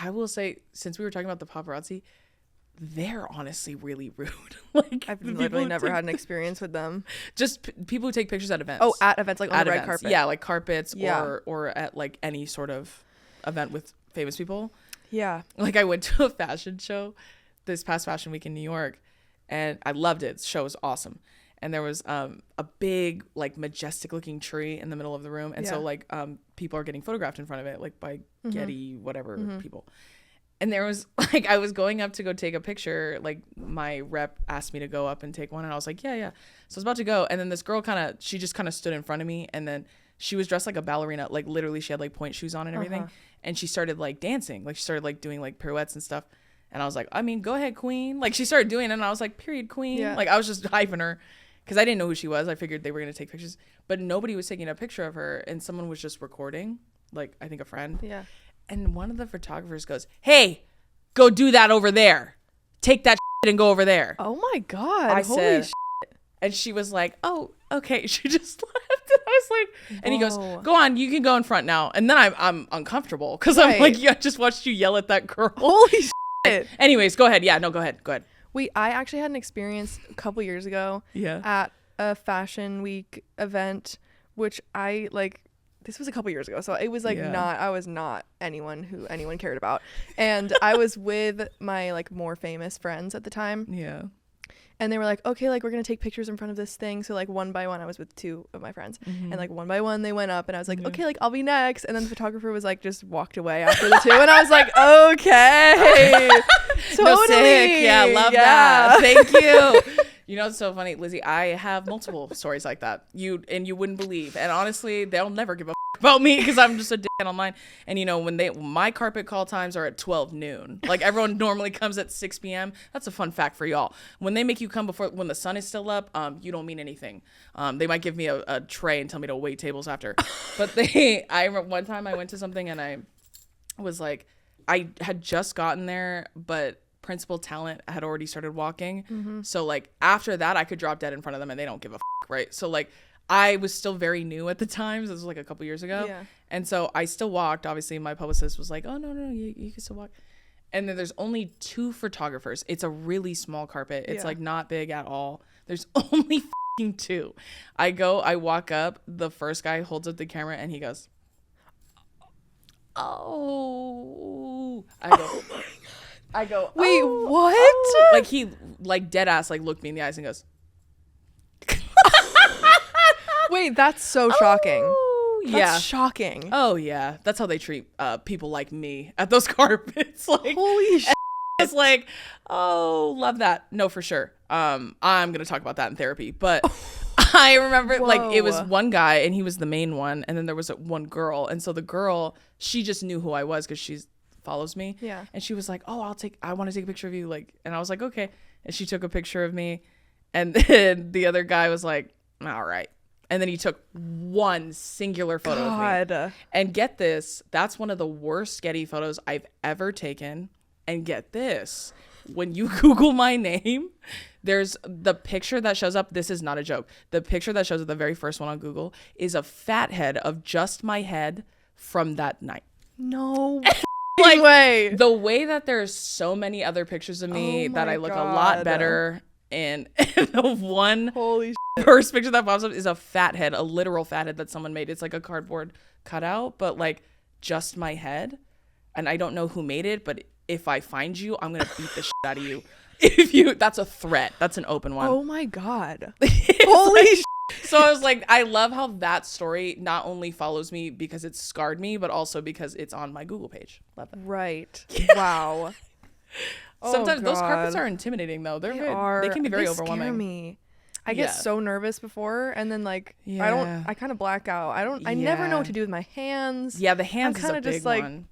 I will say, since we were talking about the paparazzi, they're honestly really rude. Like, I've literally never had an experience with them. Just people who take pictures at events. Oh, at events, like on the red carpet. Yeah, like carpets or at like any sort of event with famous people. Yeah. Like I went to a fashion show this past fashion week in New York, and I loved it. The show was awesome. And there was a big, like, majestic looking tree in the middle of the room. And so like people are getting photographed in front of it, like by Getty, whatever people. And there was like, I was going up to go take a picture. Like my rep asked me to go up and take one. And I was like, yeah. So I was about to go. And then this girl she just kind of stood in front of me. And then she was dressed like a ballerina. Like literally she had like point shoes on and everything. And she started like dancing. Like she started like doing like pirouettes and stuff. And I was like, I mean, go ahead, queen. Like she started doing it. And I was like, period, queen. Yeah. Like I was just hyping her because I didn't know who she was. I figured they were going to take pictures. But nobody was taking a picture of her. And someone was just recording. Like I think a friend. Yeah. And one of the photographers goes, hey, go do that over there. Take that shit and go over there. Oh my God. I said, shit. And she was like, oh, okay. She just left. And I was like, and he goes, go on, you can go in front now. And then I'm uncomfortable because I'm like, yeah, I just watched you yell at that girl. Holy shit. Anyways, go ahead. Yeah, no, go ahead. I actually had an experience a couple years ago at a fashion week event, which I like. This was a couple years ago, so it was like I was not anyone who anyone cared about. And I was with my like more famous friends at the time. Yeah. And they were like, okay, like we're going to take pictures in front of this thing. So like one by one, I was with two of my friends. And like one by one, they went up and I was like, okay, like I'll be next. And then the photographer was like, just walked away after the two. And I was like, okay. Totally. No, sick. Yeah, love that. Thank you. You know, it's so funny, Lizzie. I have multiple stories like that. You wouldn't believe. And honestly, they'll never give a about me because I'm just a dick online. And you know, when my carpet call times are at 12 noon, like everyone normally comes at 6 p.m. That's a fun fact for y'all. When they make you come when the sun is still up, you don't mean anything. They might give me a tray and tell me to wait tables after. But I remember one time I went to something and I was like, I had just gotten there, but principal talent had already started walking. So like after that, I could drop dead in front of them and they don't give a right? So like I was still very new at the time. This was like a couple years ago. Yeah. And so I still walked. Obviously, my publicist was like, oh, no, you can still walk. And then there's only two photographers. It's a really small carpet. It's like not big at all. There's only two. I walk up. The first guy holds up the camera and he goes, oh. I go, wait, oh, what? Oh. Like he like dead ass like looked me in the eyes and goes, wait, that's so shocking. That's shocking. Oh yeah, that's how they treat people like me at those carpets. Like, holy shit. It's like, oh, love that. No, for sure. I'm gonna talk about that in therapy. But I remember like it was one guy and he was the main one, and then there was one girl, and so the girl, she just knew who I was because she follows me. Yeah. And she was like, oh, I want to take a picture of you, like, and I was like, okay. And she took a picture of me, and then the other guy was like, all right. And then he took one singular photo of me. And get this, that's one of the worst Getty photos I've ever taken. And get this, when you Google my name, there's the picture that shows up. This is not a joke. The picture that shows up, the very first one on Google, is a fat head of just my head from that night. No like, way. The way that there's so many other pictures of me that I look a lot better. And the one first picture that pops up is a fat head, a literal fat head that someone made. It's like a cardboard cutout, but like just my head. And I don't know who made it, but if I find you, I'm going to beat the shit out of you. That's a threat. That's an open one. Oh my God. Holy shit. So I was like, I love how that story not only follows me because it scarred me, but also because it's on my Google page. Love that. Right. Wow. Sometimes those carpets are intimidating though. They can be very overwhelming. Scare me. I get so nervous before, and then like I kind of black out. I never know what to do with my hands. Yeah, the hands is a big one.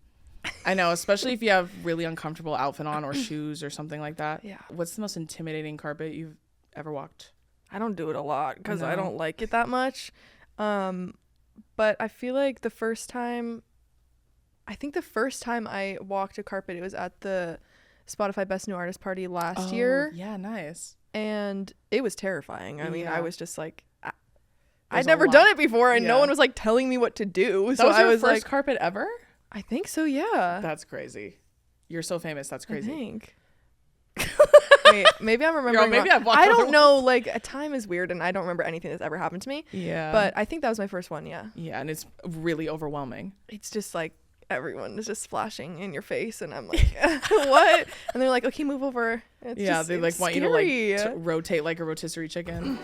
I know, especially if you have really uncomfortable outfit on or shoes or something like that. Yeah. What's the most intimidating carpet you've ever walked? I don't do it a lot because I don't like it that much. But I feel like the first time I walked a carpet, it was at the Spotify Best New Artist party last year. Yeah, nice. And it was terrifying. I mean, I was just like, I'd never done it before, and no one was like telling me what to do. So that was I your was first like, carpet ever? I think so, yeah. That's crazy. You're so famous. That's crazy. I think. Wait, maybe I'm remembering. Maybe I've watched I don't know. Like, a time is weird, and I don't remember anything that's ever happened to me. Yeah. But I think that was my first one. Yeah. Yeah, and it's really overwhelming. It's just like everyone is just flashing in your face, and I'm like, what? And they're like, okay, move over. It's they like want scary. you to like rotate like a rotisserie chicken.